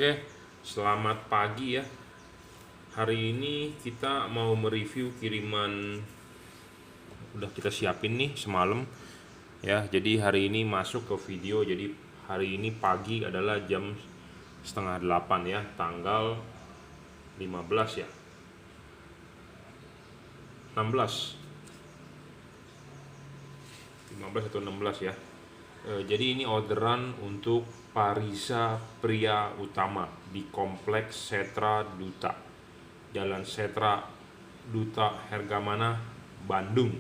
Oke, selamat pagi ya. Hari ini kita mau mereview kiriman udah kita siapin nih semalam ya. Jadi hari ini masuk ke video. Jadi hari ini pagi adalah jam setengah 8 ya, tanggal 15 ya. 16 15 atau 16 ya. Jadi ini orderan untuk Parisa Pria Utama di Kompleks Setra Duta, Jalan Setra Duta Hergamana, Bandung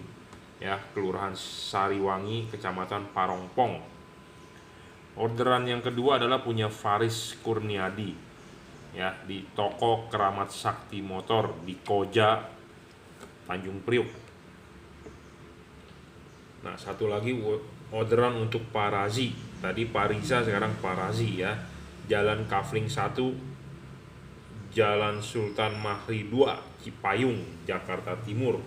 ya, Kelurahan Sariwangi, Kecamatan Parongpong. Orderan yang kedua adalah punya Faris Kurniadi ya, di toko Keramat Sakti Motor di Koja, Tanjung Priuk. Nah, satu lagi orderan untuk Parazi. Tadi Parisa, sekarang Parazi ya. Jalan Kafling 1, Jalan Sultan Mahri 2, Cipayung, Jakarta Timur.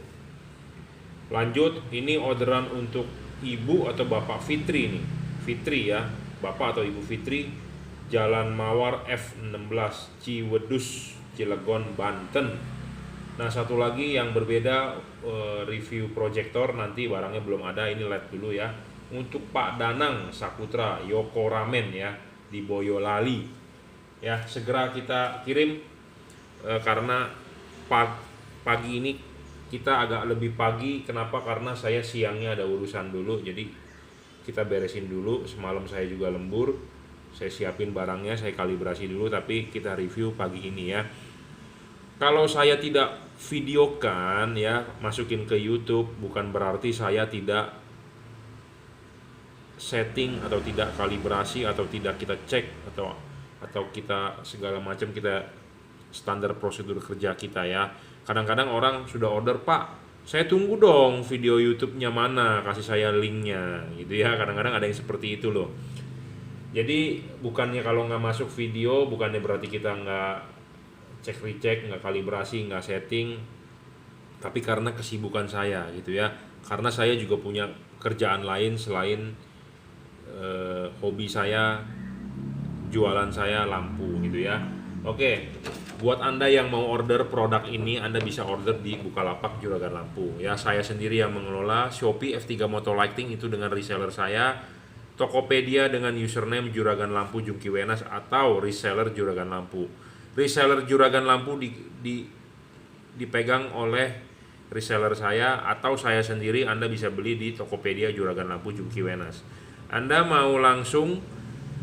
Lanjut, ini orderan untuk Ibu atau Bapak Fitri nih. Fitri ya, Bapak atau Ibu Fitri, Jalan Mawar F16, Ciwedus, Cilegon, Banten. Nah, satu lagi yang berbeda, review proyektor, nanti barangnya belum ada, ini lihat dulu ya. Untuk Pak Danang Saputra Yoko Ramen ya, di Boyolali ya, segera kita kirim karena pagi ini kita agak lebih pagi. Kenapa? Karena saya siangnya ada urusan dulu, jadi kita beresin dulu. Semalam saya juga lembur, saya siapin barangnya, saya kalibrasi dulu, tapi kita review pagi ini ya. Kalau saya tidak videokan ya, masukin ke YouTube, bukan berarti saya tidak setting atau tidak kalibrasi atau tidak kita cek atau kita segala macam, kita standar prosedur kerja kita ya. Kadang-kadang orang sudah order, "Pak, saya tunggu dong video YouTube-nya mana, kasih saya linknya," gitu ya. Kadang-kadang ada yang seperti itu loh. Jadi bukannya kalau nggak masuk video, bukannya berarti kita nggak cek recheck, nggak kalibrasi, nggak setting, tapi karena kesibukan saya gitu ya. Karena saya juga punya kerjaan lain selain hobi saya, jualan saya lampu gitu ya. Oke, buat Anda yang mau order produk ini, Anda bisa order di Bukalapak Juragan Lampu ya. Saya sendiri yang mengelola. Shopee F3 Moto Lighting itu dengan reseller saya. Tokopedia dengan username Juragan Lampu Jungki Wenas atau reseller Juragan Lampu. Reseller Juragan Lampu dipegang oleh reseller saya atau saya sendiri. Anda bisa beli di Tokopedia Juragan Lampu Jungki Wenas. Anda mau langsung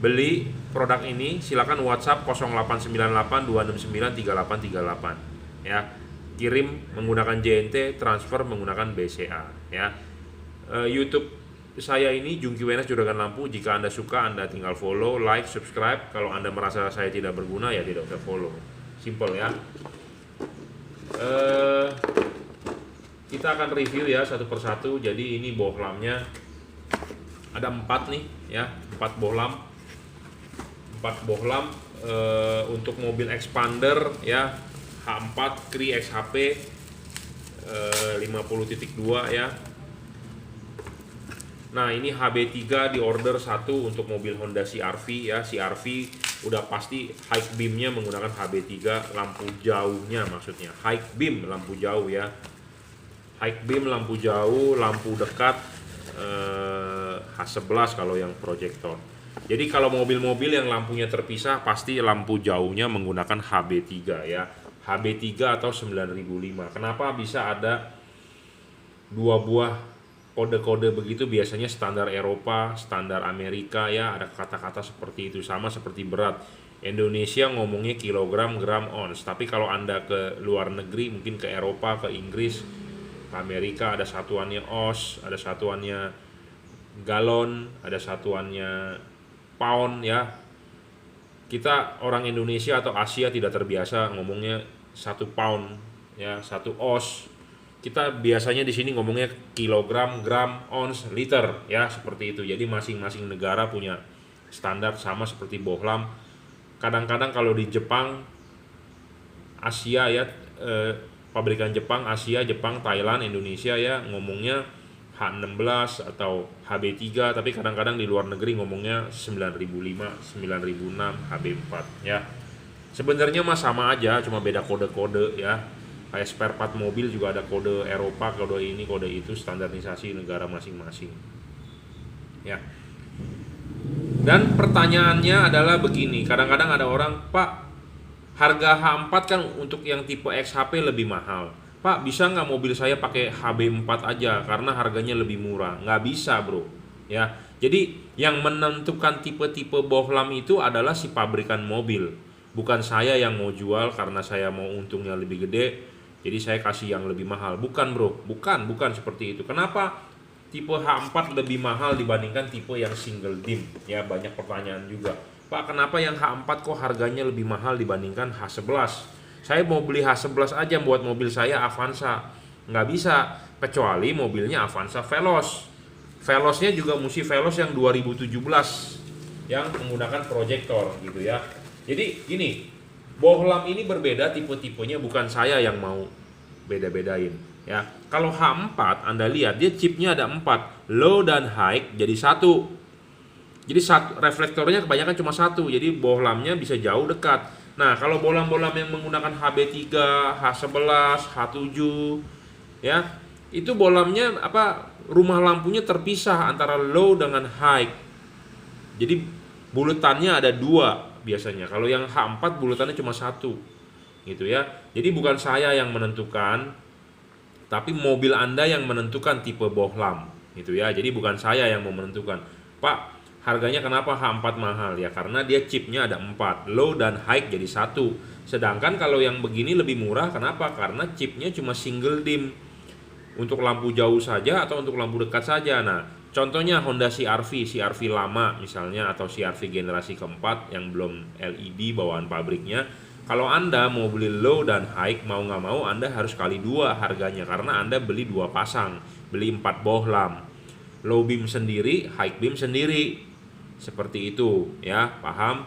beli produk ini, silakan WhatsApp 089826933838 ya. Kirim menggunakan JNT, transfer menggunakan BCA ya. YouTube saya ini Jungki Wenas Juragan Lampu. Jika Anda suka, Anda tinggal follow, like, subscribe. Kalau Anda merasa saya tidak berguna, ya tidak usah follow. Simple ya. Kita akan review ya satu persatu. Jadi ini bohlamnya ada 4 nih ya, 4 bohlam. 4 bohlam untuk mobil expander ya, H4 Kri XHP 50.2 ya. Nah, ini HB3 di order 1 untuk mobil Honda CR-V ya. CR-V udah pasti high beamnya menggunakan HB3, lampu jauhnya maksudnya. High beam lampu jauh ya. High beam lampu jauh, lampu dekat H11 kalau yang proyektor. Jadi kalau mobil-mobil yang lampunya terpisah pasti lampu jauhnya menggunakan HB3 ya. HB3 atau 9005. Kenapa bisa ada 2 buah kode-kode begitu? Biasanya standar Eropa, standar Amerika ya, ada kata-kata seperti itu, sama seperti berat. Indonesia ngomongnya kilogram, gram, ons. Tapi kalau Anda ke luar negeri, mungkin ke Eropa, ke Inggris, ke Amerika, ada satuannya oz, ada satuannya galon, ada satuannya pound ya. Kita orang Indonesia atau Asia tidak terbiasa ngomongnya 1 pound ya, 1 oz. Kita biasanya di sini ngomongnya kilogram, gram, ons, liter ya, seperti itu. Jadi masing-masing negara punya standar, sama seperti bohlam. Kadang-kadang kalau di Jepang, Asia ya, pabrikan Jepang, Asia, Jepang, Thailand, Indonesia ya, ngomongnya H16 atau HB3, tapi kadang-kadang di luar negeri ngomongnya 9005, 9006, HB4 ya. Sebenarnya mah sama aja, cuma beda kode-kode ya. Kayak spare part mobil juga ada kode Eropa, kode ini, kode itu, standarisasi negara masing-masing. Ya. Dan pertanyaannya adalah begini, kadang-kadang ada orang, "Pak, harga H4 kan untuk yang tipe XHP lebih mahal. Pak, bisa nggak mobil saya pakai HB4 aja karena harganya lebih murah?" Nggak bisa, bro. Ya, jadi yang menentukan tipe-tipe bohlam itu adalah si pabrikan mobil. Bukan saya yang mau jual karena saya mau untungnya lebih gede, jadi saya kasih yang lebih mahal. Bukan, bro. Bukan seperti itu. Kenapa tipe H4 lebih mahal dibandingkan tipe yang single dim? Ya, banyak pertanyaan juga. "Pak, kenapa yang H4 kok harganya lebih mahal dibandingkan H11? Saya mau beli H11 aja buat mobil saya Avanza." Nggak bisa, kecuali mobilnya Avanza Veloz. Veloznya juga mesti Veloz yang 2017 yang menggunakan proyektor gitu ya. Jadi gini, bohlam ini berbeda tipe-tipenya, bukan saya yang mau beda-bedain ya. Kalau H4 Anda lihat dia chipnya ada 4, low dan high jadi satu. Jadi reflektornya kebanyakan cuma satu, jadi bohlamnya bisa jauh dekat. Nah, kalau bohlam-bohlam yang menggunakan HB3, H11, H7 ya, itu bohlamnya rumah lampunya terpisah antara low dengan high. Jadi bulutannya ada 2 biasanya. Kalau yang H4 bulutannya cuma 1 gitu ya. Jadi bukan saya yang menentukan, tapi mobil Anda yang menentukan tipe bohlam gitu ya. Jadi bukan saya yang mau menentukan, "Pak, harganya kenapa H4 mahal?" Ya karena dia chipnya ada 4, low dan high jadi 1. Sedangkan kalau yang begini lebih murah, kenapa? Karena chipnya cuma single dim, untuk lampu jauh saja atau untuk lampu dekat saja. Nah, contohnya Honda CR-V lama misalnya, atau CR-V generasi keempat yang belum LED bawaan pabriknya. Kalau Anda mau beli low dan high, mau nggak mau Anda harus kali 2 harganya, karena Anda beli 2 pasang, beli 4 bohlam, low beam sendiri, high beam sendiri, seperti itu ya, paham?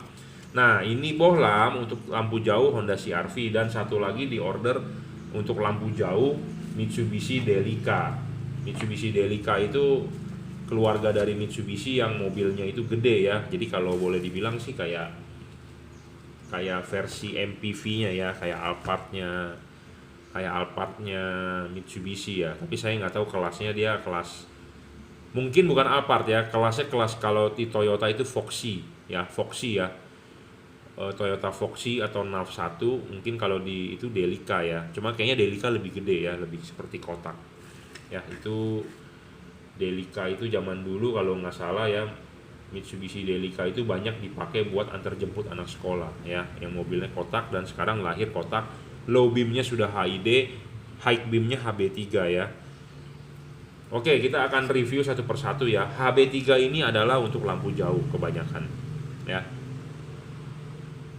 Nah, ini bohlam untuk lampu jauh Honda CR-V, dan satu lagi di order untuk lampu jauh Mitsubishi Delica. Mitsubishi Delica itu keluarga dari Mitsubishi yang mobilnya itu gede ya. Jadi kalau boleh dibilang sih kayak versi MPV-nya ya, kayak Alphard-nya Mitsubishi ya. Tapi saya nggak tahu kelasnya, dia kelas mungkin bukan Alphard ya, kelasnya kelas kalau di Toyota itu Foxy ya. Toyota Foxy atau NAV1, mungkin kalau di itu Delica ya. Cuma kayaknya Delica lebih gede ya, lebih seperti kotak. Ya, itu Delica itu zaman dulu kalau nggak salah ya, Mitsubishi Delica itu banyak dipakai buat antar jemput anak sekolah ya, yang mobilnya kotak, dan sekarang lahir kotak. Low beamnya sudah HID, high beamnya HB3 ya. Oke, kita akan review satu persatu ya. HB3 ini adalah untuk lampu jauh kebanyakan ya.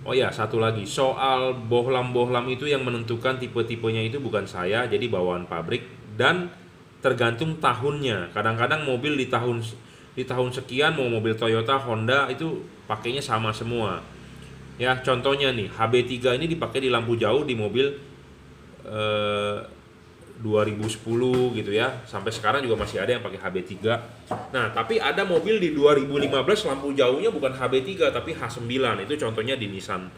Oh ya, satu lagi, soal bohlam-bohlam itu yang menentukan tipe-tipenya itu bukan saya, jadi bawaan pabrik, dan tergantung tahunnya. Kadang-kadang mobil di tahun sekian, mau mobil Toyota, Honda itu pakainya sama semua. Ya, contohnya nih, HB3 ini dipakai di lampu jauh di mobil 2010 gitu ya. Sampai sekarang juga masih ada yang pakai HB3. Nah, tapi ada mobil di 2015 lampu jauhnya bukan HB3 tapi H9. Itu contohnya di Nissan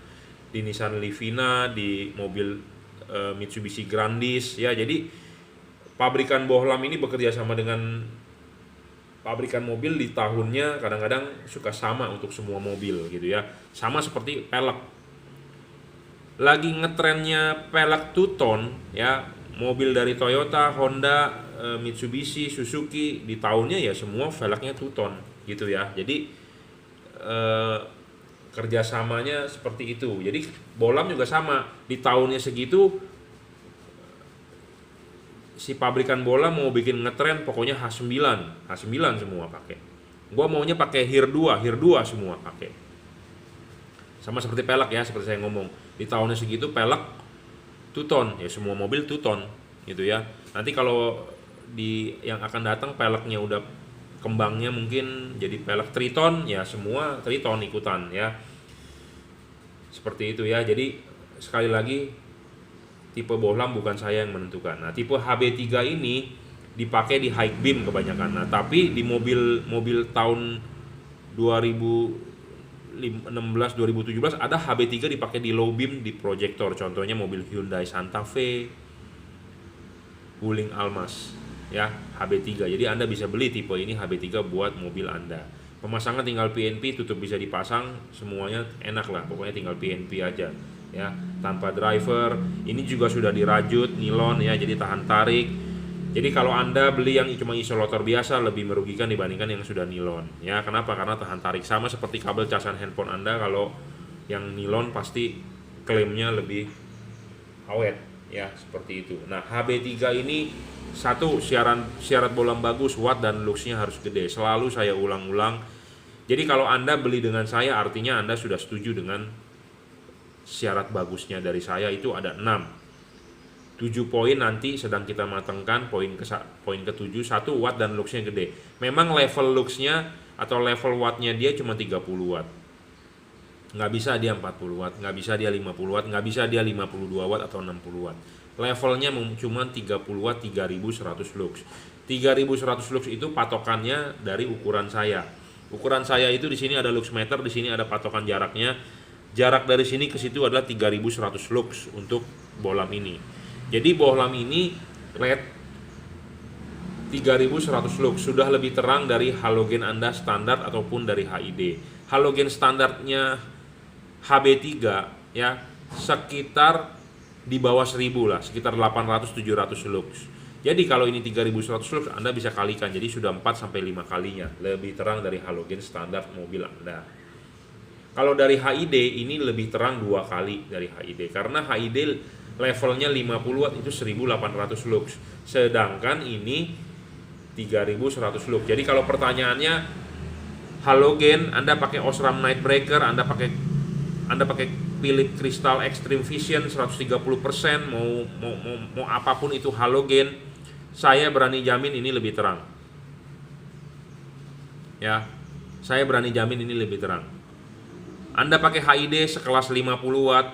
Livina, di mobil Mitsubishi Grandis ya. Jadi pabrikan bohlam ini bekerja sama dengan pabrikan mobil di tahunnya, kadang-kadang suka sama untuk semua mobil gitu ya. Sama seperti pelek. Lagi ngetrennya pelek two-tone ya. Mobil dari Toyota, Honda, Mitsubishi, Suzuki di tahunnya ya semua velgnya two-tone gitu ya. Jadi kerjasamanya seperti itu. Jadi bohlam juga sama, di tahunnya segitu si pabrikan bohlam mau bikin ngetren, pokoknya H9 semua pakai. Gua maunya pakai HIR 2 semua pakai. Sama seperti pelek ya, seperti saya ngomong, di tahunnya segitu pelek two-tone ya, semua mobil two-tone gitu ya. Nanti kalau di yang akan datang peleknya udah kembangnya mungkin jadi pelek triton ya, semua triton ikutan ya, seperti itu ya. Jadi sekali lagi, tipe bohlam bukan saya yang menentukan. Nah, tipe HB3 ini dipakai di high beam kebanyakan. Nah, tapi di mobil tahun 2016 2017 ada HB3 dipakai di low beam di proyektor. Contohnya mobil Hyundai Santa Fe, Wuling Almas ya, HB3. Jadi Anda bisa beli tipe ini HB3 buat mobil Anda. Pemasangan tinggal PNP, tutup bisa dipasang, semuanya enak lah, pokoknya tinggal PNP aja ya, tanpa driver. Ini juga sudah dirajut nilon ya, jadi tahan tarik. Jadi kalau Anda beli yang cuma isolator biasa lebih merugikan dibandingkan yang sudah nilon ya. Kenapa? Karena tahan tarik, sama seperti kabel casan handphone Anda. Kalau yang nilon pasti klaimnya lebih awet ya, seperti itu. Nah, HB3 ini satu, syarat bolam bagus, watt dan luxnya harus gede. Selalu saya ulang-ulang. Jadi kalau Anda beli dengan saya artinya Anda sudah setuju dengan syarat bagusnya dari saya. Itu ada 7 poin nanti sedang kita matangkan. Poin ke-7, 1, watt dan luxnya gede. Memang level luxnya atau level wattnya dia cuma 30 watt. Nggak bisa dia 40 watt, nggak bisa dia 50 watt, nggak bisa dia 52 watt atau 60 watt. Levelnya cuma 30 watt, 3100 lux. 3100 lux itu patokannya dari ukuran saya. Ukuran saya itu di sini ada lux meter, di sini ada patokan jaraknya. Jarak dari sini ke situ adalah 3100 lux untuk bohlam ini. Jadi bohlam ini LED 3100 lux, sudah lebih terang dari halogen Anda standar ataupun dari HID. Halogen standarnya HB3 ya sekitar di bawah 1000 lah, sekitar 800-700 lux. Jadi kalau ini 3100 lux Anda bisa kalikan, jadi sudah 4-5 kalinya lebih terang dari halogen standar mobil Anda. Kalau dari HID ini lebih terang 2 kali dari HID, karena HID levelnya 50 watt itu 1800 lux, sedangkan ini 3100 lux. Jadi kalau pertanyaannya halogen, Anda pakai Osram Night Breaker, Anda pakai Philips Crystal Extreme Vision 130%, mau apapun itu halogen, saya berani jamin ini lebih terang. Ya, saya berani jamin ini lebih terang. Anda pakai HID sekelas 50 watt,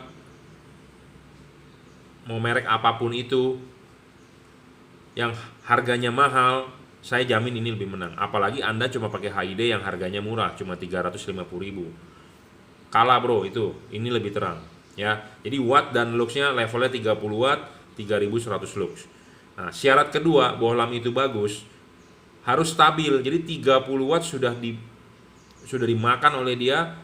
mau merek apapun itu, yang harganya mahal, saya jamin ini lebih menang. Apalagi Anda cuma pakai HID yang harganya murah, cuma 350.000. Kalah bro itu, ini lebih terang ya. Jadi watt dan luxnya levelnya 30 watt, 3100 lux. Nah, syarat kedua, bohlam itu bagus, harus stabil. Jadi 30 watt sudah dimakan oleh dia,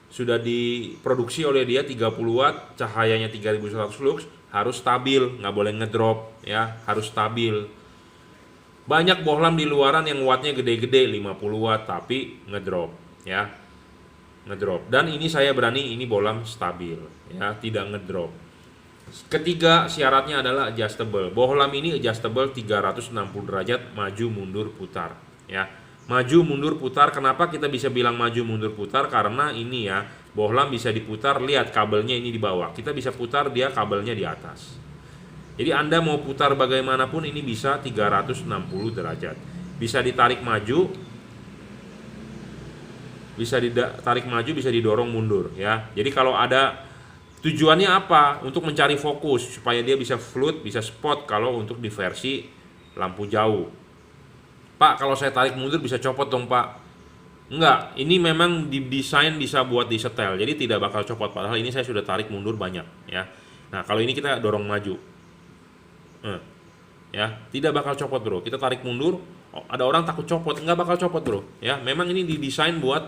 sudah diproduksi oleh dia 30 watt, cahayanya 3100 lux, harus stabil, nggak boleh ngedrop ya, harus stabil. Banyak bohlam di luaran yang wattnya gede-gede 50 watt tapi ngedrop ya, ngedrop. Dan ini saya berani, ini bohlam stabil ya, tidak ngedrop. Ketiga syaratnya adalah adjustable. Bohlam ini adjustable 360 derajat maju mundur putar ya. Maju mundur putar, kenapa kita bisa bilang maju mundur putar? Karena ini ya, bohlam bisa diputar, lihat kabelnya ini di bawah. Kita bisa putar, dia kabelnya di atas. Jadi Anda mau putar bagaimanapun ini bisa 360 derajat. Bisa ditarik maju, bisa ditarik maju, bisa didorong mundur ya. Jadi kalau ada tujuannya apa? Untuk mencari fokus supaya dia bisa float, bisa spot kalau untuk di versi lampu jauh. Pak, kalau saya tarik mundur bisa copot dong Pak. Enggak, ini memang didesain bisa buat disetel, jadi tidak bakal copot. Padahal ini saya sudah tarik mundur banyak ya. Nah, kalau ini kita dorong maju, ya tidak bakal copot bro. Kita tarik mundur, ada orang takut copot, nggak bakal copot bro. Ya, memang ini didesain buat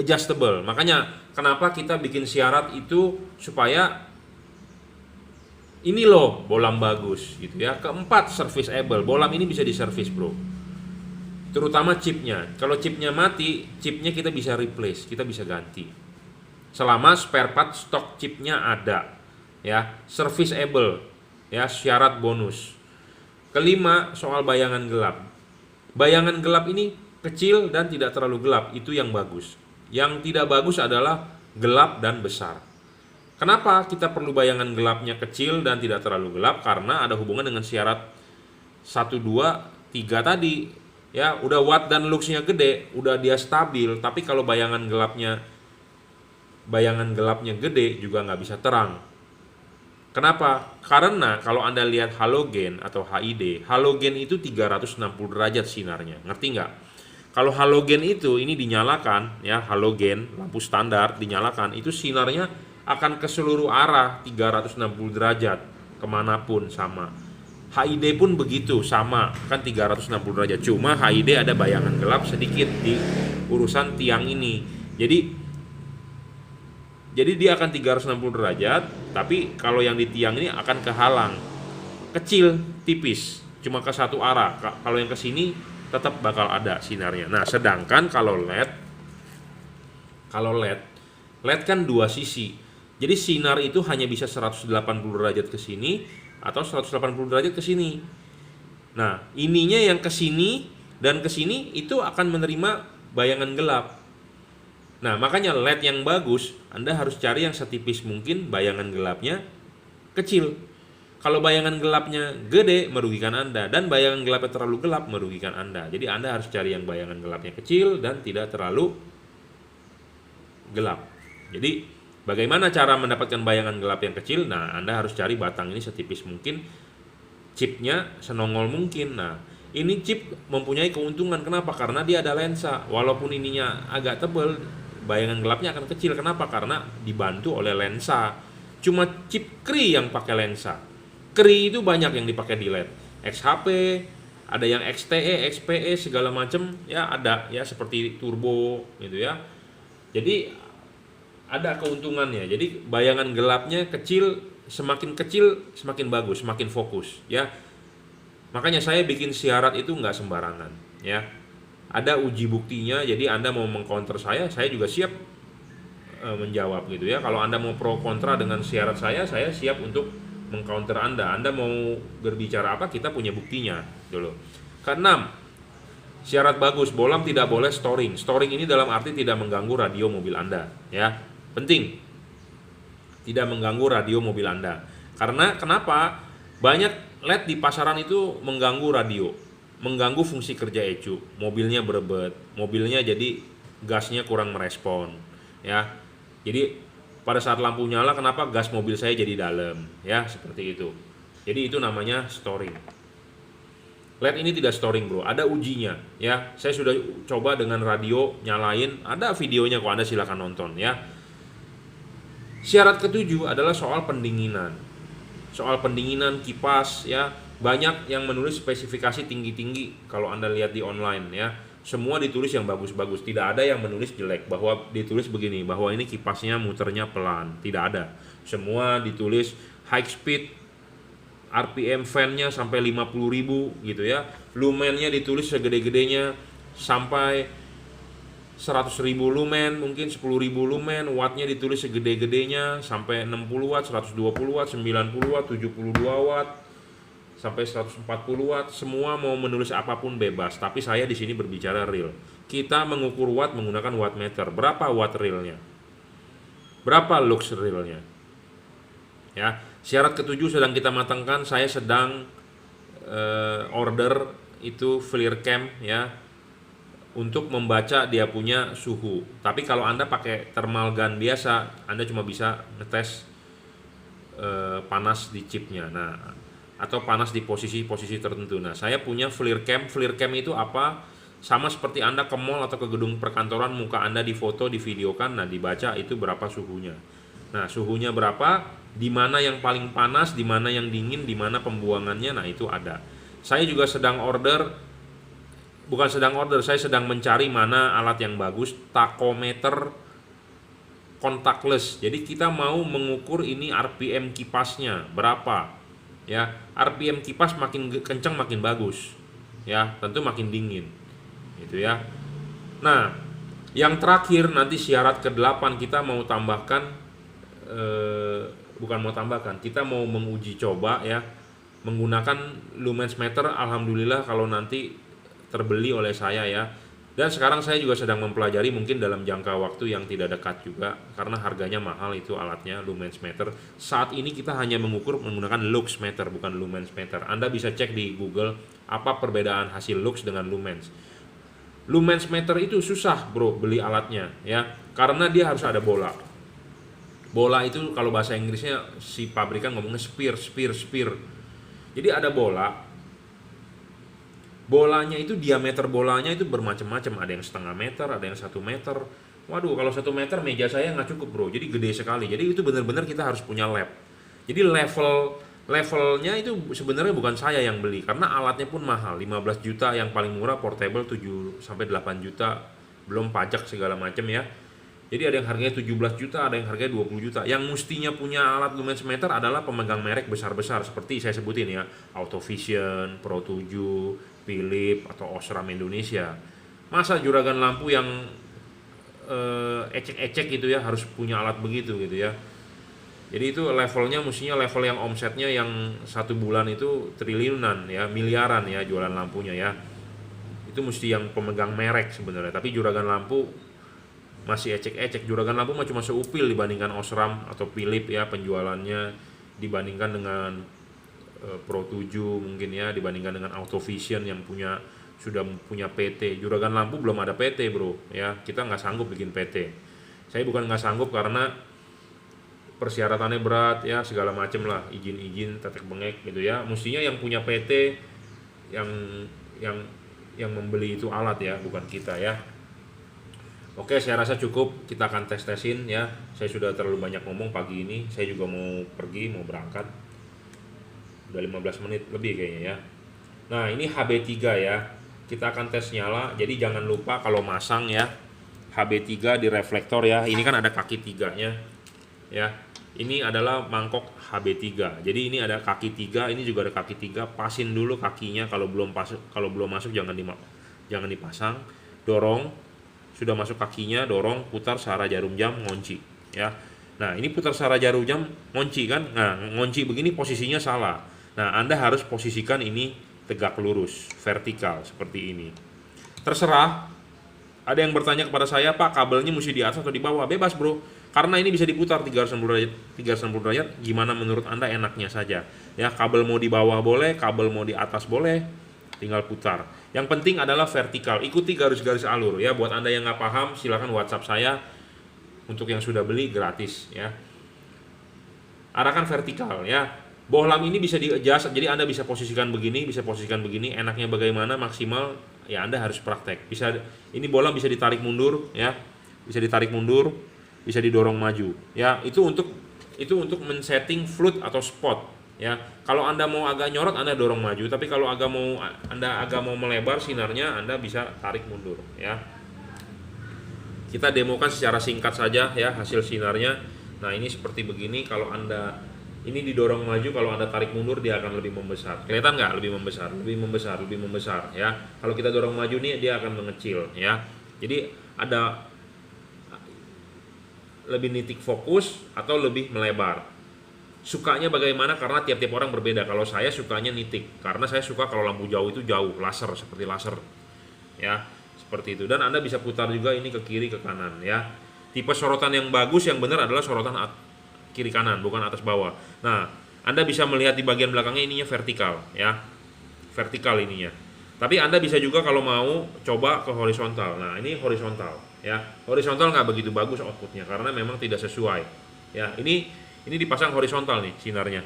adjustable. Makanya kenapa kita bikin syarat itu supaya ini loh bohlam bagus gitu ya. Keempat, serviceable. Bohlam ini bisa diservis bro, terutama chipnya. Kalau chipnya mati, chipnya kita bisa replace, kita bisa ganti selama spare part stok chipnya ada ya. Serviceable ya, syarat bonus. Kelima, soal bayangan gelap. Bayangan gelap ini kecil dan tidak terlalu gelap, itu yang bagus. Yang tidak bagus adalah gelap dan besar. Kenapa kita perlu bayangan gelapnya kecil dan tidak terlalu gelap? Karena ada hubungan dengan syarat 1, 2, 3 tadi ya. Udah watt dan luxnya gede, udah dia stabil, tapi kalau bayangan gelapnya gede juga nggak bisa terang Kenapa? Karena kalau Anda lihat halogen atau HID, halogen itu 360 derajat sinarnya. Ngerti nggak? Kalau halogen itu ini dinyalakan ya, halogen lampu standar dinyalakan, itu sinarnya akan ke seluruh arah 360 derajat kemanapun sama. HID pun begitu, sama kan 360 derajat. Cuma HID ada bayangan gelap sedikit di urusan tiang ini. Jadi dia akan 360 derajat, tapi kalau yang di tiang ini akan kehalang. Kecil, tipis, cuma ke satu arah. Kalau yang ke sini tetap bakal ada sinarnya. Nah, sedangkan kalau LED kan dua sisi. Jadi sinar itu hanya bisa 180 derajat ke sini atau 180 derajat ke sini. Nah, ininya yang ke sini dan ke sini itu akan menerima bayangan gelap. Nah, makanya LED yang bagus, Anda harus cari yang setipis mungkin bayangan gelapnya kecil. Kalau bayangan gelapnya gede, merugikan Anda, dan bayangan gelapnya terlalu gelap, merugikan Anda. Jadi Anda harus cari yang bayangan gelapnya kecil dan tidak terlalu gelap. Jadi bagaimana cara mendapatkan bayangan gelap yang kecil? Nah, Anda harus cari batang ini setipis mungkin, chipnya senongol mungkin. Nah, ini chip mempunyai keuntungan. Kenapa? Karena dia ada lensa. Walaupun ininya agak tebal, bayangan gelapnya akan kecil. Kenapa? Karena dibantu oleh lensa. Cuma chip Cree yang pakai lensa. Cree itu banyak yang dipakai di LED. XHP, ada yang XTE, XPE segala macam ya, ada ya, seperti turbo gitu ya. Jadi ada keuntungannya. Jadi bayangan gelapnya kecil, semakin kecil semakin bagus, semakin fokus ya. Makanya saya bikin syarat itu nggak sembarangan ya. Ada uji buktinya. Jadi Anda mau mengcounter saya juga siap menjawab gitu ya. Kalau Anda mau pro kontra dengan syarat saya siap untuk mengcounter Anda. Anda mau berbicara apa, kita punya buktinya dulu. Keenam, syarat bagus, bolam tidak boleh storing. Storing ini dalam arti tidak mengganggu radio mobil Anda ya. Penting. Tidak mengganggu radio mobil Anda. Karena kenapa? Banyak LED di pasaran itu mengganggu radio, mengganggu fungsi kerja ECU. Mobilnya berebet, mobilnya jadi gasnya kurang merespon ya. Jadi pada saat lampu nyala, kenapa gas mobil saya jadi dalam ya, seperti itu. Jadi itu namanya storing. LED ini tidak storing bro, ada ujinya ya. Saya sudah coba dengan radio nyalain, ada videonya kok, Anda silakan nonton ya. Syarat ketujuh adalah soal pendinginan. Soal pendinginan kipas ya, banyak yang menulis spesifikasi tinggi-tinggi kalau Anda lihat di online ya. Semua ditulis yang bagus-bagus, tidak ada yang menulis jelek, bahwa ditulis begini, bahwa ini kipasnya muternya pelan, tidak ada. Semua ditulis high speed, RPM fan-nya sampai 50.000 gitu ya. Lumennya ditulis segede-gedenya sampai 100.000 lumen, mungkin 10.000 lumen. Wattnya ditulis segede-gedenya sampai 60 watt, 120 watt, 90 watt, 72 watt, sampai 140 watt. Semua mau menulis apapun bebas, tapi saya di sini berbicara real. Kita mengukur watt menggunakan wattmeter. Berapa watt realnya? Berapa lux realnya? Ya, syarat ketujuh sedang kita matangkan. Saya sedang order itu FLIR-Cam ya, untuk membaca dia punya suhu. Tapi kalau Anda pakai thermal gun biasa, Anda cuma bisa ngetes panas di chipnya. Nah, atau panas di posisi-posisi tertentu. Nah, saya punya FLIR-Cam. FLIR-Cam itu apa? Sama seperti Anda ke mall atau ke gedung perkantoran, muka Anda difoto, divideokan, nah dibaca itu berapa suhunya. Nah, suhunya berapa, di mana yang paling panas, di mana yang dingin, di mana pembuangannya, nah itu ada. Saya juga sedang saya sedang mencari mana alat yang bagus, tachometer contactless. Jadi kita mau mengukur ini RPM kipasnya berapa. Ya, RPM kipas makin kencang makin bagus. Ya, tentu makin dingin. Gitu ya. Nah, yang terakhir nanti syarat ke-8 kita mau tambahkan kita mau menguji coba ya menggunakan lumens meter. Alhamdulillah kalau nanti terbeli oleh saya ya. Dan sekarang saya juga sedang mempelajari, mungkin dalam jangka waktu yang tidak dekat juga, karena harganya mahal itu alatnya, lumens meter. Saat ini kita hanya mengukur menggunakan lux meter, bukan lumens meter. Anda bisa cek di Google apa perbedaan hasil lux dengan lumens. Lumens meter itu susah bro beli alatnya ya, karena dia harus ada bola. Bola itu kalau bahasa Inggrisnya si pabrikan ngomongnya spear. Jadi ada bolanya itu diameter bolanya itu bermacam-macam, ada yang setengah meter, ada yang 1 meter. Waduh, kalau 1 meter meja saya nggak cukup bro, jadi gede sekali. Jadi itu benar-benar kita harus punya lab. Jadi levelnya itu sebenarnya bukan saya yang beli, karena alatnya pun mahal, 15 juta yang paling murah, portable 7 sampai 8 juta, belum pajak segala macam ya. Jadi ada yang harganya 17 juta, ada yang harganya 20 juta. Yang mestinya punya alat lumen semeter adalah pemegang merek besar-besar seperti saya sebutin ya, Autovision, Pro7, Philips atau Osram Indonesia. Masa juragan lampu yang ecek-ecek gitu ya harus punya alat begitu gitu ya. Jadi itu levelnya mestinya level yang omsetnya yang 1 bulan itu triliunan ya, miliaran ya jualan lampunya ya. Itu mesti yang pemegang merek sebenarnya. Tapi juragan lampu masih ecek-ecek. Juragan lampu mah cuma seupil dibandingkan Osram atau Philips ya penjualannya, dibandingkan dengan Pro7 mungkin ya, dibandingkan dengan Autovision yang sudah punya PT. Juragan lampu belum ada PT bro ya, kita nggak sanggup bikin PT. Saya bukan nggak sanggup karena persyaratannya berat ya, segala macem lah, izin tetek bengek gitu ya. Mestinya yang punya PT yang membeli itu alat ya, bukan kita ya. Oke, saya rasa cukup, kita akan tes-tesin ya. Saya sudah terlalu banyak ngomong pagi ini, saya juga mau pergi, mau berangkat. Udah 15 menit lebih kayaknya ya. Nah, ini HB3 ya. Kita akan tes nyala, jadi jangan lupa kalau masang ya, HB3 di reflektor ya. Ini kan ada kaki 3-nya ya. Ini adalah mangkok HB3. Jadi ini ada kaki 3, ini juga ada kaki 3. Pasin dulu kakinya, kalau belum masuk jangan dipasang. Dorong. Sudah masuk kakinya, dorong, putar searah jarum jam, ngunci ya. Nah, ini putar searah jarum jam, ngunci kan. Nah, ngunci begini posisinya salah. Nah, Anda harus posisikan ini tegak lurus, vertikal seperti ini. Terserah. Ada yang bertanya kepada saya, Pak, kabelnya mesti di atas atau di bawah? Bebas, Bro. Karena ini bisa diputar 360 derajat, gimana menurut Anda enaknya saja. Ya, kabel mau di bawah boleh, kabel mau di atas boleh, tinggal putar. Yang penting adalah vertikal, ikuti garis-garis alur ya. Buat Anda yang nggak paham, silakan WhatsApp saya. Untuk yang sudah beli gratis ya. Arahkan vertikal ya. Bohlam ini bisa di-adjust, jadi Anda bisa posisikan begini, bisa posisikan begini. Enaknya bagaimana maksimal ya, Anda harus praktek. Ini bohlam bisa ditarik mundur ya. Bisa ditarik mundur, bisa didorong maju ya. Itu untuk men-setting float atau spot ya. Kalau Anda mau agak nyorot, Anda dorong maju, tapi kalau Anda agak mau melebar sinarnya, Anda bisa tarik mundur ya. Kita demokan secara singkat saja ya hasil sinarnya. Nah, ini seperti begini. Kalau Anda ini didorong maju, kalau Anda tarik mundur dia akan lebih membesar. Kelihatan nggak? Lebih membesar ya. Kalau kita dorong maju nih, dia akan mengecil ya. Jadi ada lebih nitik fokus atau lebih melebar. Sukanya bagaimana? Karena tiap-tiap orang berbeda. Kalau saya sukanya nitik, karena saya suka kalau lampu jauh itu jauh, laser, seperti laser ya, seperti itu. Dan Anda bisa putar juga ini ke kiri ke kanan ya. Tipe sorotan yang bagus, yang benar adalah sorotan kiri kanan, bukan atas bawah. Nah, Anda bisa melihat di bagian belakangnya ininya vertikal ya, vertikal ininya. Tapi Anda bisa juga kalau mau coba ke horizontal. Nah, ini horizontal ya. Horizontal nggak begitu bagus outputnya karena memang tidak sesuai ya. Ini dipasang horizontal nih sinarnya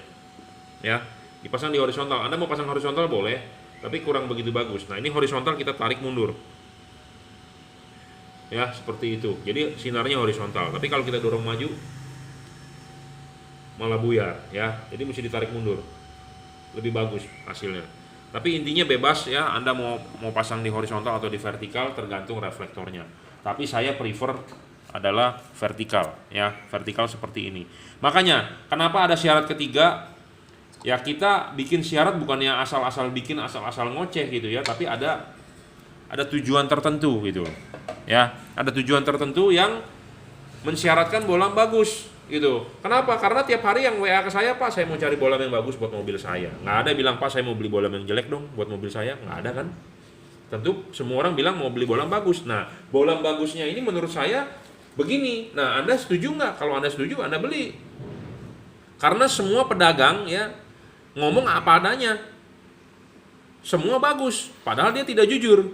ya, dipasang di horizontal. Anda mau pasang horizontal boleh, tapi kurang begitu bagus. Nah, ini horizontal, kita tarik mundur ya, seperti itu. Jadi sinarnya horizontal, tapi kalau kita dorong maju malah buyar ya. Jadi mesti ditarik mundur, lebih bagus hasilnya. Tapi intinya bebas ya, Anda mau pasang di horizontal atau di vertikal tergantung reflektornya. Tapi saya prefer adalah vertikal ya, vertikal seperti ini. Makanya kenapa ada syarat ketiga ya, kita bikin syarat bukannya asal-asal bikin, asal-asal ngoceh gitu ya, tapi ada tujuan tertentu gitu ya, ada tujuan tertentu yang mensyaratkan bohlam bagus gitu. Kenapa? Karena tiap hari yang WA ke saya, Pak, saya mau cari bohlam yang bagus buat mobil saya. Nggak ada bilang, Pak, saya mau beli bohlam yang jelek dong buat mobil saya. Nggak ada kan. Tentu semua orang bilang mau beli bohlam bagus. Nah, bohlam bagusnya ini menurut saya begini. Nah, Anda setuju nggak? Kalau Anda setuju, Anda beli. Karena semua pedagang ya ngomong apa adanya. Semua bagus, padahal dia tidak jujur.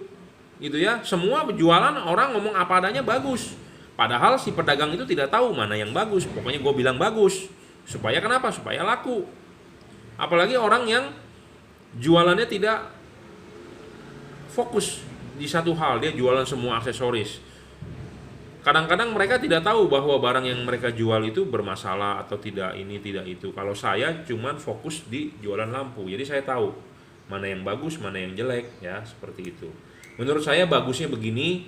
Gitu ya. Semua jualan orang ngomong apa adanya bagus. Padahal si pedagang itu tidak tahu mana yang bagus. Pokoknya gue bilang bagus. Supaya kenapa? Supaya laku. Apalagi orang yang jualannya tidak fokus di satu hal, dia jualan semua aksesoris. Kadang-kadang mereka tidak tahu bahwa barang yang mereka jual itu bermasalah atau tidak ini, tidak itu. Kalau saya cuman fokus di jualan lampu. Jadi saya tahu mana yang bagus, mana yang jelek, ya, seperti itu. Menurut saya bagusnya begini.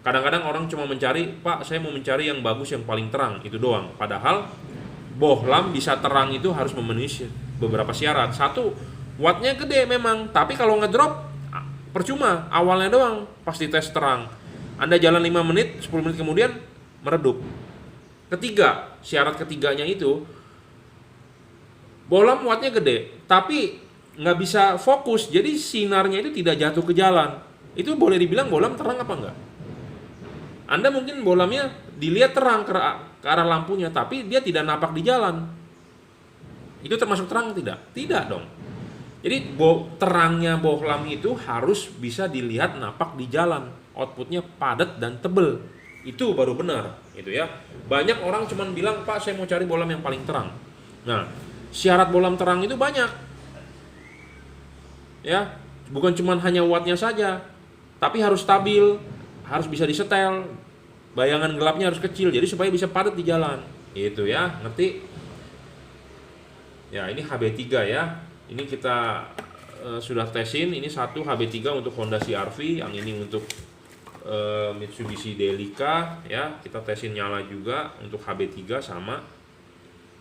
Kadang-kadang orang cuma mencari, Pak, saya mau mencari yang bagus, yang paling terang, itu doang. Padahal bohlam bisa terang itu harus memenuhi beberapa syarat. Satu, wattnya gede memang, tapi kalau ngedrop percuma, awalnya doang pasti tes terang. Anda jalan 5 menit, 10 menit kemudian meredup. Ketiga, syarat ketiganya itu bohlam wattnya gede, tapi nggak bisa fokus, jadi sinarnya itu tidak jatuh ke jalan. Itu boleh dibilang bohlam terang apa enggak? Anda mungkin bohlamnya dilihat terang ke arah lampunya, tapi dia tidak napak di jalan. Itu termasuk terang tidak? Tidak dong. Jadi terangnya bohlam itu harus bisa dilihat napak di jalan. Outputnya padat dan tebel. Itu baru benar, gitu ya. Banyak orang cuma bilang, Pak, saya mau cari bohlam yang paling terang. Nah, syarat bohlam terang itu banyak. Ya, bukan cuma hanya wattnya saja, tapi harus stabil, harus bisa disetel, bayangan gelapnya harus kecil, jadi supaya bisa padat di jalan. Itu ya, ngerti? Ya, ini HB3 ya. Ini kita sudah tesin. Ini satu HB3 untuk Honda CR-V, yang ini untuk Mitsubishi Delica ya. Kita tesin nyala juga untuk HB3 sama.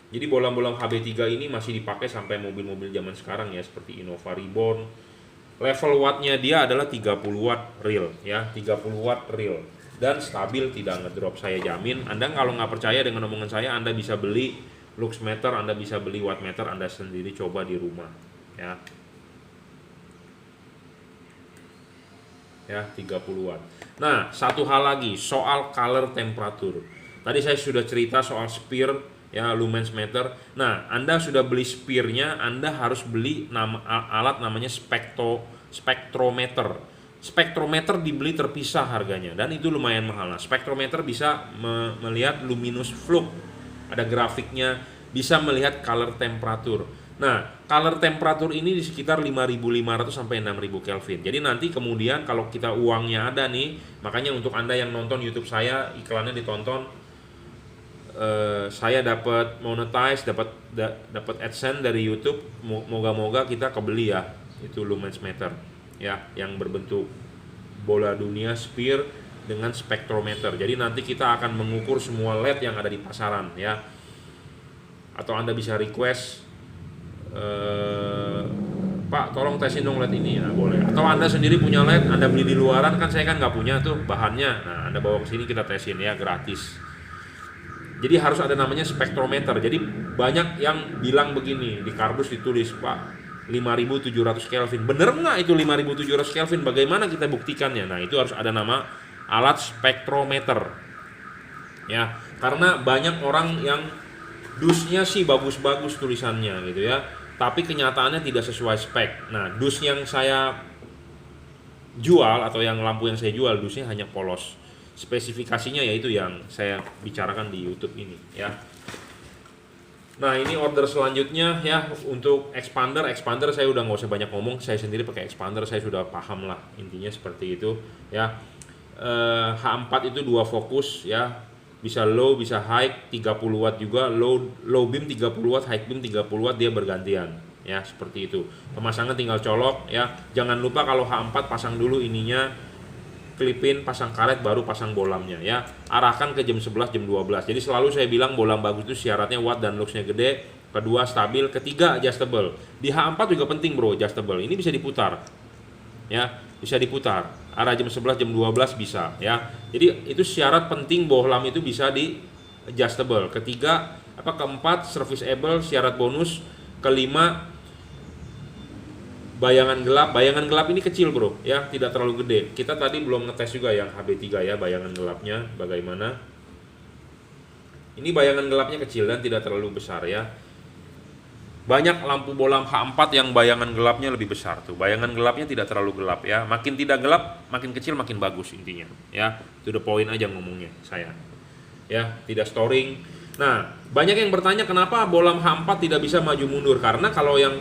Jadi bohlam-bohlam HB3 ini masih dipakai sampai mobil-mobil zaman sekarang ya, seperti Innova Reborn. Level wattnya dia adalah 30 watt real ya, 30 watt real dan stabil, tidak ngedrop, saya jamin. Anda kalau nggak percaya dengan omongan saya, Anda bisa beli luxmeter, Anda bisa beli wattmeter, Anda sendiri coba di rumah ya. Ya, 30 watt. Nah, satu hal lagi soal color temperatur. Tadi saya sudah cerita soal spear ya, lumens meter. Nah, Anda sudah beli spearnya, Anda harus beli alat namanya spektrometer. Spektrometer dibeli terpisah harganya dan itu lumayan mahal. Nah, spektrometer bisa melihat luminous flux, ada grafiknya, bisa melihat color temperatur. Nah, color temperatur ini di sekitar 5.500 sampai 6.000 Kelvin. Jadi nanti kemudian kalau kita uangnya ada nih, makanya untuk Anda yang nonton YouTube saya, iklannya ditonton, saya dapat monetize, dapat AdSense dari YouTube. Moga-moga kita kebeli ya, itu lumens meter ya, yang berbentuk bola dunia sphere dengan spektrometer. Jadi nanti kita akan mengukur semua LED yang ada di pasaran ya. Atau Anda bisa request, Pak, tolong tesin dong LED ini, nah boleh. Atau Anda sendiri punya LED, Anda beli di luaran, kan saya kan nggak punya tuh bahannya. Nah, Anda bawa ke sini kita tesin ya, gratis. Jadi harus ada namanya spektrometer. Jadi banyak yang bilang begini, di kardus ditulis, Pak, 5.700 Kelvin. Bener nggak itu 5.700 Kelvin? Bagaimana kita buktikannya? Nah, itu harus ada nama alat spektrometer. Ya, karena banyak orang yang dusnya sih bagus-bagus tulisannya gitu ya, tapi kenyataannya tidak sesuai spek. Nah, dus yang saya jual atau yang lampu yang saya jual, dusnya hanya polos. Spesifikasinya yaitu yang saya bicarakan di YouTube ini ya. Nah, ini order selanjutnya ya, untuk expander saya udah nggak usah banyak ngomong, saya sendiri pakai expander, saya sudah paham lah intinya seperti itu ya. H4 itu 2 fokus ya, bisa low bisa high, 30 watt juga, low beam 30 watt, high beam 30 watt, dia bergantian ya, seperti itu. Pemasangan tinggal colok ya. Jangan lupa kalau H4 pasang dulu ininya, klipin, pasang karet, baru pasang bohlamnya ya. Arahkan ke jam 11, jam 12. Jadi selalu saya bilang bohlam bagus itu syaratnya watt dan luxnya gede, kedua stabil, ketiga adjustable. Di H4 juga penting bro, adjustable. Ini bisa diputar ya, bisa diputar arah jam 11, jam 12 bisa ya. Jadi itu syarat penting, bohlam itu bisa di adjustable. Ketiga, keempat serviceable, syarat bonus. Kelima, bayangan gelap ini kecil bro ya, tidak terlalu gede. Kita tadi belum ngetes juga yang HB3 ya, bayangan gelapnya bagaimana. Ini bayangan gelapnya kecil dan tidak terlalu besar ya. Banyak lampu bohlam H4 yang bayangan gelapnya lebih besar tuh. Bayangan gelapnya tidak terlalu gelap ya. Makin tidak gelap, makin kecil makin bagus intinya ya. To the point aja ngomongnya saya. ya, tidak storing. Nah, banyak yang bertanya kenapa bolam H4 tidak bisa maju mundur, karena kalau yang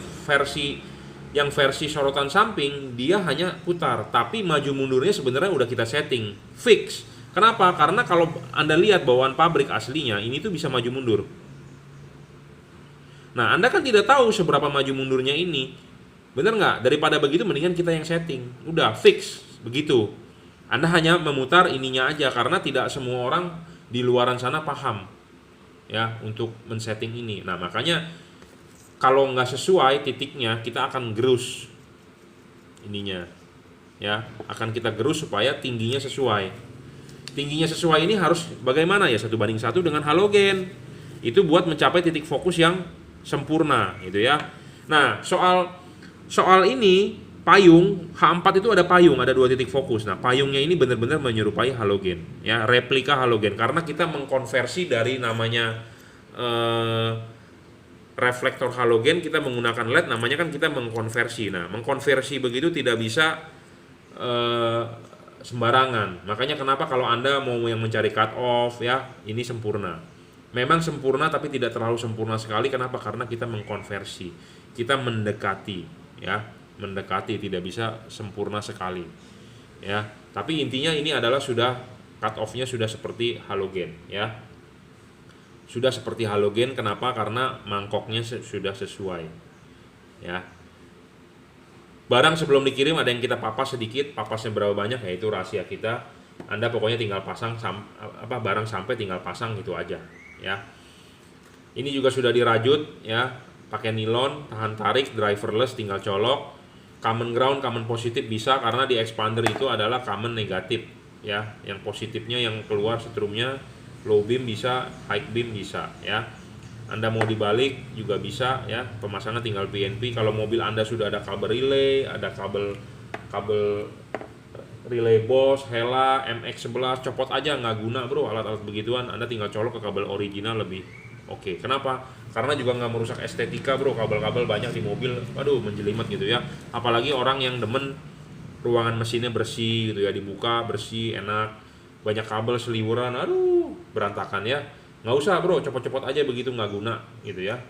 versi sorotan samping dia hanya putar, tapi maju mundurnya sebenarnya udah kita setting fix. Kenapa? Karena kalau Anda lihat bawaan pabrik aslinya ini tuh bisa maju mundur. Nah, Anda kan tidak tahu seberapa maju mundurnya ini. Bener nggak? Daripada begitu mendingan kita yang setting. Udah fix begitu. Anda hanya memutar ininya aja, karena tidak semua orang di luaran sana paham ya untuk men-setting ini. Nah, makanya kalau nggak sesuai titiknya, kita akan gerus ininya. Ya, akan kita gerus supaya tingginya sesuai. Tingginya sesuai ini harus bagaimana ya? 1:1 dengan halogen. Itu buat mencapai titik fokus yang sempurna gitu ya. Nah, soal ini payung H4 itu ada payung, ada 2 titik fokus. Nah, payungnya ini benar-benar menyerupai halogen ya, replika halogen, karena kita mengkonversi dari namanya reflektor halogen kita menggunakan LED, namanya kan kita mengkonversi. Nah, mengkonversi begitu tidak bisa sembarangan. Makanya kenapa kalau Anda mau yang mencari cut off ya, ini sempurna. Memang sempurna tapi tidak terlalu sempurna sekali. Kenapa? Karena kita mengkonversi, kita mendekati ya, mendekati, tidak bisa sempurna sekali ya. Tapi intinya ini adalah sudah cut off-nya sudah seperti halogen ya. Sudah seperti halogen. Kenapa? Karena mangkoknya sudah sesuai ya. Barang sebelum dikirim ada yang kita papas sedikit, papasnya berapa banyak ya itu rahasia kita. Anda pokoknya tinggal pasang barang sampai tinggal pasang gitu aja ya. Ini juga sudah dirajut ya, pakai nilon, tahan tarik, driverless, tinggal colok. Common ground, common positif bisa, karena di expander itu adalah common negatif ya. Yang positifnya yang keluar setrumnya, low beam bisa, high beam bisa ya. Anda mau dibalik juga bisa ya, pemasangan tinggal PNP. Kalau mobil Anda sudah ada kabel relay, ada kabel relay Bosch, Hella, MX11, copot aja, nggak guna bro alat-alat begituan. Anda tinggal colok ke kabel original lebih oke. Kenapa? Karena juga nggak merusak estetika bro, kabel-kabel banyak di mobil, waduh menjelimet gitu ya. Apalagi orang yang demen ruangan mesinnya bersih gitu ya, dibuka bersih, enak. Banyak kabel seliwuran, aduh berantakan ya. Nggak usah bro, copot-copot aja begitu, nggak guna gitu ya.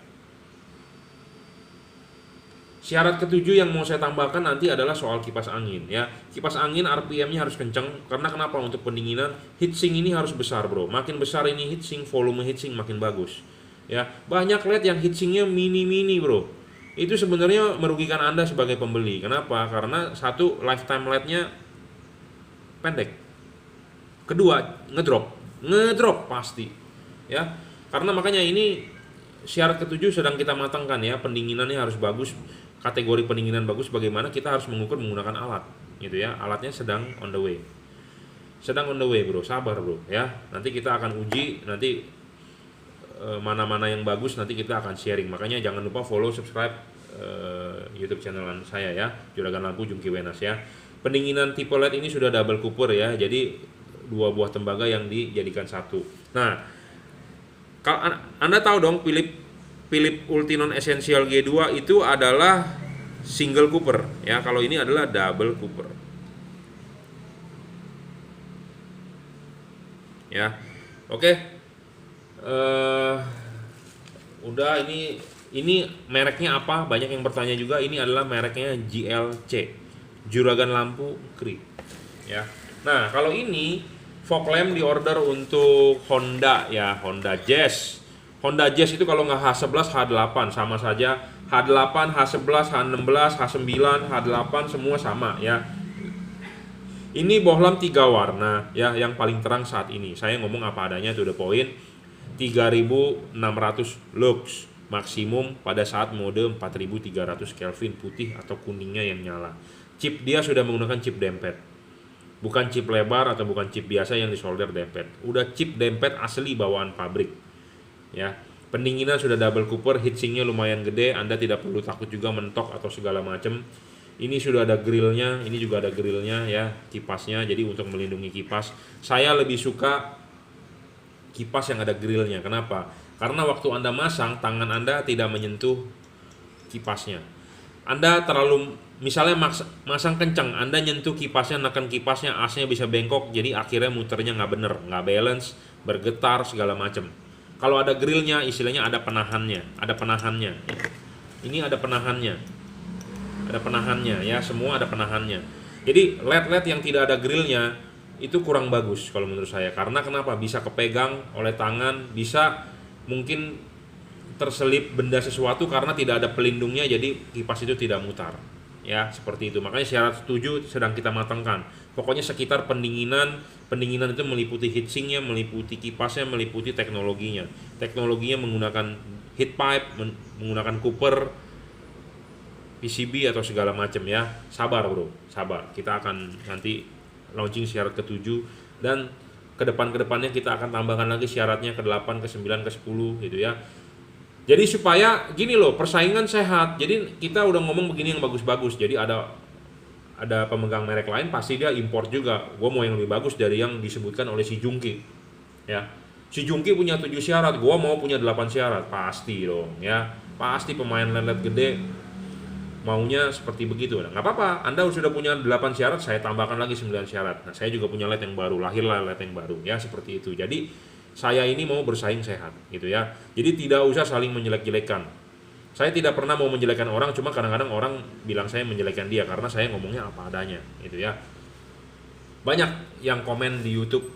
Syarat ketujuh yang mau saya tambahkan nanti adalah soal kipas angin ya. Kipas angin RPM-nya harus kencang, karena kenapa? Untuk pendinginan heatsink ini harus besar bro. Makin besar ini heatsink, volume heatsink makin bagus ya. Banyak LED yang heatsinknya mini-mini bro. Itu sebenarnya merugikan Anda sebagai pembeli. Kenapa? Karena satu, lifetime LED-nya pendek. Kedua, ngedrop pasti ya. Karena makanya ini syarat ketujuh sedang kita matangkan ya. Pendinginannya harus bagus, kategori pendinginan bagus. Bagaimana kita harus mengukur menggunakan alat gitu ya. Alatnya sedang on the way bro, sabar bro ya. Nanti kita akan uji nanti mana-mana yang bagus, nanti kita akan sharing. Makanya jangan lupa follow, subscribe YouTube channel saya ya, Juragan Lampu Jungki Wenas ya. Pendinginan tipe LED ini sudah double cooper ya, jadi 2 buah tembaga yang dijadikan satu. Nah, kalau Anda tahu dong Philips Ultinon Essential G2 itu adalah single cooper ya. Kalau ini adalah double cooper ya. Oke. Udah, ini mereknya apa? Banyak yang bertanya juga. Ini adalah mereknya JLC, Juragan Lampu Kri ya. Nah, kalau ini fog lamp di order untuk Honda ya, Honda Jazz. Honda Jazz itu kalau nggak H11, H8 sama saja. H8, H11, H16, H9, H8 semua sama ya. Ini bohlam 3 warna ya, yang paling terang saat ini. Saya ngomong apa adanya, to the point. 3600 lux maksimum pada saat mode 4300 Kelvin putih atau kuningnya yang nyala. Chip dia sudah menggunakan chip dempet. Bukan chip lebar atau bukan chip biasa yang disolder dempet. Udah chip dempet asli bawaan pabrik ya. Pendinginan sudah double cooper, heatsinknya lumayan gede, Anda tidak perlu takut juga mentok atau segala macam. Ini sudah ada grillnya, ini juga ada grillnya ya, kipasnya. Jadi untuk melindungi kipas, saya lebih suka kipas yang ada grillnya. Kenapa? Karena waktu Anda masang, tangan Anda tidak menyentuh kipasnya. Anda terlalu, misalnya masang kencang, Anda nyentuh kipasnya, neken kipasnya, asnya bisa bengkok, jadi akhirnya muternya nggak bener, nggak balance, bergetar segala macam. Kalau ada grillnya, istilahnya ada penahannya, ini ada penahannya ya, semua ada penahannya. Jadi LED yang tidak ada grillnya itu kurang bagus kalau menurut saya. Karena kenapa? Bisa kepegang oleh tangan, bisa mungkin terselip benda sesuatu karena tidak ada pelindungnya, jadi kipas itu tidak mutar. Ya, seperti itu. Makanya syarat 7 sedang kita matangkan. Pokoknya sekitar pendinginan itu meliputi heatsinknya, meliputi kipasnya, meliputi teknologinya. Teknologinya menggunakan heat pipe, menggunakan cooper, PCB atau segala macam ya. Sabar bro, sabar. Kita akan nanti launching syarat ke-7 dan kedepannya kita akan tambahkan lagi syaratnya ke-8, ke-9, ke-10 gitu ya. Jadi supaya gini loh, persaingan sehat. Jadi kita udah ngomong begini yang bagus-bagus. Jadi ada pemegang merek lain pasti dia import juga. Gue mau yang lebih bagus dari yang disebutkan oleh si Jungki. Ya. Si Jungki punya 7 syarat, gue mau punya 8 syarat. Pasti dong ya. Pasti pemain LED gede maunya seperti begitu. Nah, nggak apa-apa. Anda sudah punya 8 syarat, saya tambahkan lagi 9 syarat. Nah, saya juga punya LED yang baru, lahirlah LED yang baru ya, seperti itu. Jadi saya ini mau bersaing sehat gitu ya. Jadi tidak usah saling menjelek-jelekan. Saya tidak pernah mau menjelekkan orang, cuma kadang-kadang orang bilang saya menjelekkan dia karena saya ngomongnya apa adanya gitu ya. Banyak yang komen di YouTube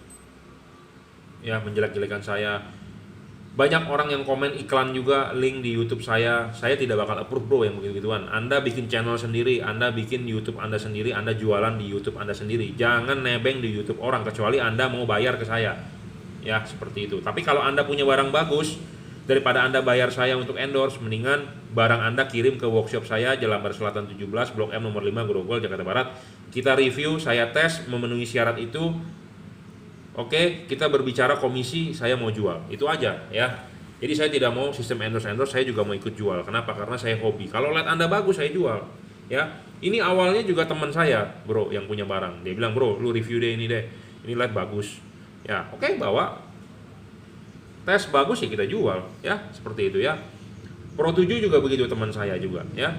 ya menjelek-jelekan saya. Banyak orang yang komen iklan juga link di YouTube saya tidak bakal approve bro yang begitu-gituan. Anda bikin channel sendiri, Anda bikin YouTube Anda sendiri, Anda jualan di YouTube Anda sendiri. Jangan nebeng di YouTube orang kecuali Anda mau bayar ke saya. Ya, seperti itu. Tapi kalau Anda punya barang bagus, daripada Anda bayar saya untuk endorse, mendingan barang Anda kirim ke workshop saya Jalan Bar Selatan 17, Blok M nomor 5, Grogol, Jakarta Barat. Kita review, saya tes, memenuhi syarat itu. Oke, kita berbicara komisi, saya mau jual. Itu aja ya. Jadi saya tidak mau sistem endorse, saya juga mau ikut jual. Kenapa? Karena saya hobi. Kalau LED Anda bagus, saya jual. Ya. Ini awalnya juga teman saya, bro, yang punya barang. Dia bilang, "Bro, lu review deh ini deh. Ini LED bagus." Ya, oke, bawa. Tes bagus ya kita jual, ya. Seperti itu ya. Pro 7 juga begitu, teman saya juga, ya.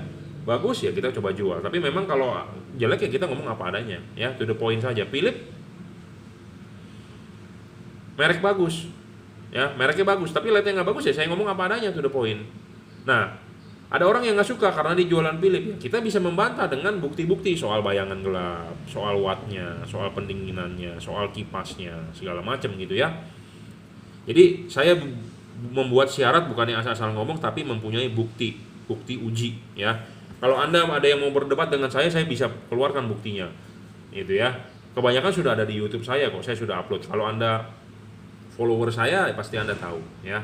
Bagus ya kita coba jual. Tapi memang kalau jelek ya kita ngomong apa adanya, ya. To the point saja. Philips merek bagus, ya mereknya bagus, tapi LED-nya nggak bagus ya saya ngomong apa adanya, to the point. Nah, ada orang yang nggak suka karena dia jualan Philips, ya kita bisa membantah dengan bukti-bukti soal bayangan gelap, soal wattnya, soal pendinginannya, soal kipasnya, segala macam gitu ya. Jadi saya membuat syarat bukannya asal-asal ngomong, tapi mempunyai bukti uji ya. Kalau Anda ada yang mau berdebat dengan saya bisa keluarkan buktinya, gitu ya. Kebanyakan sudah ada di YouTube saya kok, saya sudah upload. Kalau Anda follower saya pasti Anda tahu ya.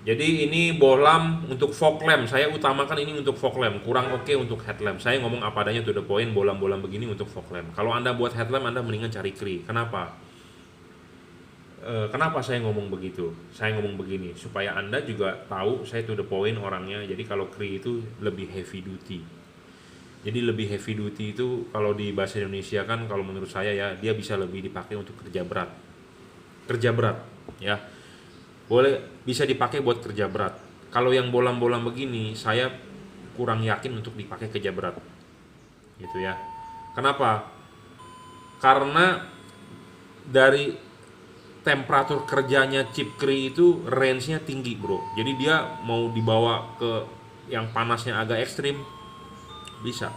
Jadi ini bohlam untuk fog lamp, saya utamakan ini untuk fog lamp, kurang oke untuk headlamp. Saya ngomong apa adanya to the point, bohlam-bohlam begini untuk fog lamp. Kalau Anda buat headlamp, Anda mendingan cari Cree. Kenapa? Kenapa saya ngomong begitu? Saya ngomong begini supaya Anda juga tahu saya to the point orangnya. Jadi kalau Cree itu lebih heavy duty. Jadi lebih heavy duty itu kalau di bahasa Indonesia kan kalau menurut saya ya, dia bisa lebih dipakai untuk kerja berat ya, boleh bisa dipakai buat kerja berat. Kalau yang bolam-bolam begini saya kurang yakin untuk dipakai kerja berat gitu ya. Kenapa? Karena dari temperatur kerjanya chip Cree itu range-nya tinggi bro, jadi dia mau dibawa ke yang panasnya agak ekstrim bisa.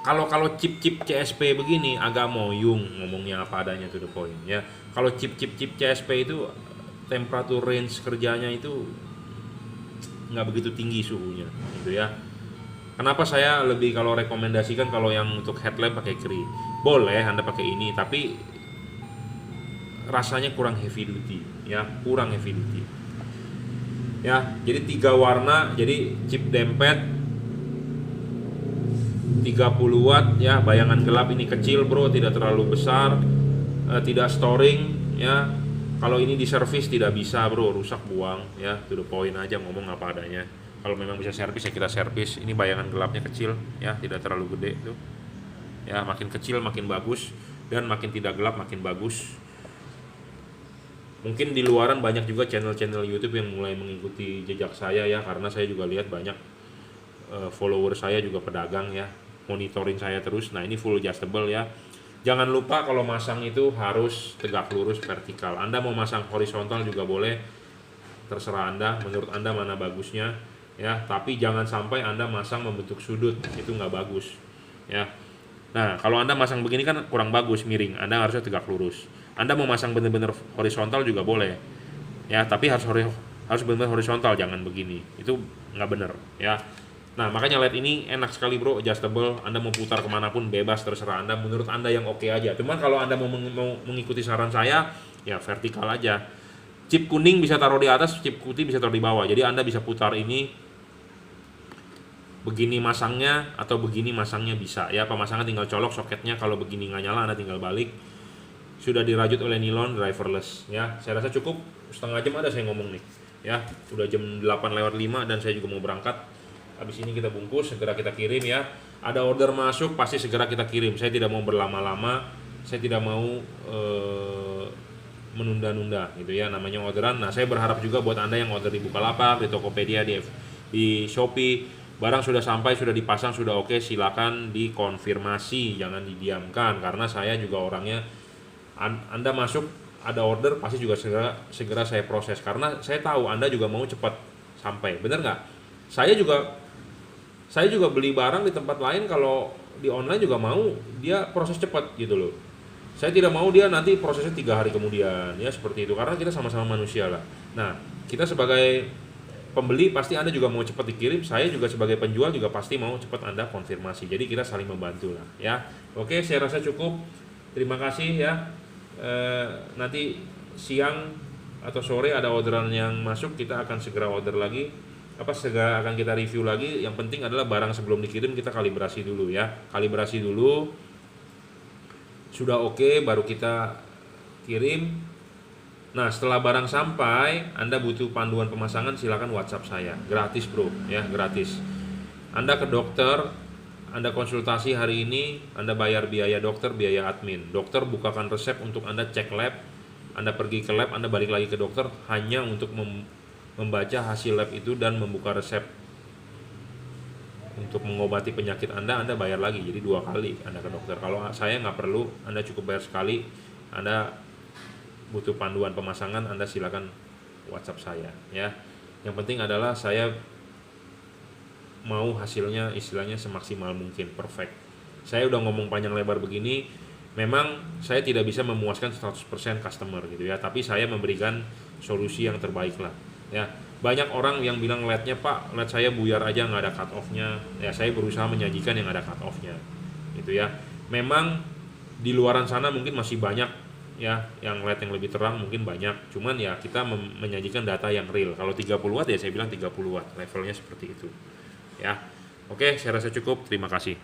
Kalau chip CSP begini agak moyung ngomongnya apa adanya to the point ya. Kalau chip CSP itu temperatur range kerjanya itu nggak begitu tinggi suhunya gitu ya. Kenapa saya lebih kalau rekomendasikan kalau yang untuk headlamp pakai Cree. Boleh Anda pakai ini tapi rasanya kurang heavy duty ya, kurang heavy duty. Ya, jadi 3 warna, jadi chip dempet 30 watt ya, bayangan gelap ini kecil bro, tidak terlalu besar, tidak storing ya. Kalau ini di servis tidak bisa bro, rusak buang ya, to the point aja ngomong apa adanya. Kalau memang bisa servis ya kita servis. Ini bayangan gelapnya kecil ya, tidak terlalu gede tuh ya, makin kecil makin bagus dan makin tidak gelap makin bagus. Mungkin di luaran banyak juga channel-channel YouTube yang mulai mengikuti jejak saya ya, karena saya juga lihat banyak follower saya juga pedagang ya, monitoring saya terus. Nah ini full adjustable ya, Jangan lupa kalau masang itu harus tegak lurus vertikal. Anda mau masang horizontal juga boleh, terserah Anda, menurut Anda mana bagusnya ya, tapi jangan sampai Anda masang membentuk sudut, itu nggak bagus ya. Nah, kalau Anda masang begini kan kurang bagus, miring. Anda harusnya tegak lurus. Anda mau masang benar-benar horizontal juga boleh ya, tapi harus benar-benar horizontal, jangan begini, itu nggak bener ya. Nah, makanya LED ini enak sekali bro, adjustable. Anda mau putar kemanapun bebas, terserah Anda, menurut Anda yang oke aja. Cuman kalau Anda mau mengikuti saran saya, ya vertikal aja. Chip kuning bisa taruh di atas, chip putih bisa taruh di bawah. Jadi Anda bisa putar ini begini masangnya atau begini masangnya bisa ya. Pemasangan tinggal colok soketnya, kalau begini nggak nyala Anda tinggal balik. Sudah dirajut oleh nilon, driverless ya. Saya rasa cukup, setengah jam ada saya ngomong nih ya. Udah jam 8:05 dan saya juga mau berangkat. Habis ini kita bungkus, segera kita kirim ya. Ada order masuk pasti segera kita kirim. Saya tidak mau berlama-lama, saya tidak mau menunda-nunda gitu ya, namanya orderan. Nah, saya berharap juga buat Anda yang order di Bukalapak, di Tokopedia, di Shopee, barang sudah sampai, sudah dipasang, sudah oke, silakan dikonfirmasi, jangan didiamkan, karena saya juga orangnya, Anda masuk ada order pasti juga segera saya proses, karena saya tahu Anda juga mau cepat sampai, bener nggak? Saya juga beli barang di tempat lain, kalau di online juga mau dia proses cepat gitu loh. Saya tidak mau dia nanti prosesnya 3 hari kemudian ya, seperti itu, karena kita sama-sama manusia lah. Nah, kita sebagai pembeli pasti Anda juga mau cepat dikirim, saya juga sebagai penjual juga pasti mau cepat Anda konfirmasi. Jadi kita saling membantu lah ya. Oke, saya rasa cukup. Terima kasih ya. Nanti siang atau sore ada orderan yang masuk, kita akan segera order lagi. Segera akan kita review lagi. Yang penting adalah barang sebelum dikirim kita kalibrasi dulu ya. Kalibrasi dulu. Sudah oke, baru kita kirim. Nah, setelah barang sampai, Anda butuh panduan pemasangan, silakan WhatsApp saya. Gratis bro, ya gratis. Anda ke dokter, Anda konsultasi hari ini, Anda bayar biaya dokter, biaya admin. Dokter bukakan resep untuk Anda cek lab. Anda pergi ke lab, Anda balik lagi ke dokter hanya untuk membaca hasil lab itu dan membuka resep untuk mengobati penyakit Anda bayar lagi, jadi 2 kali Anda ke dokter. Kalau saya nggak perlu, Anda cukup bayar sekali. Anda butuh panduan pemasangan, Anda silakan WhatsApp saya ya. Yang penting adalah saya mau hasilnya istilahnya semaksimal mungkin, perfect. Saya udah ngomong panjang lebar begini, memang saya tidak bisa memuaskan 100% customer gitu ya, tapi saya memberikan solusi yang terbaik lah ya. Banyak orang yang bilang LED-nya Pak, LED saya buyar aja nggak ada cut off-nya ya. Saya berusaha menyajikan yang ada cut off-nya gitu ya. Memang di luaran sana mungkin masih banyak ya yang LED yang lebih terang, mungkin banyak, cuman ya kita menyajikan data yang real. Kalau 30 watt ya saya bilang 30 watt, levelnya seperti itu ya. Oke, saya rasa cukup, terima kasih.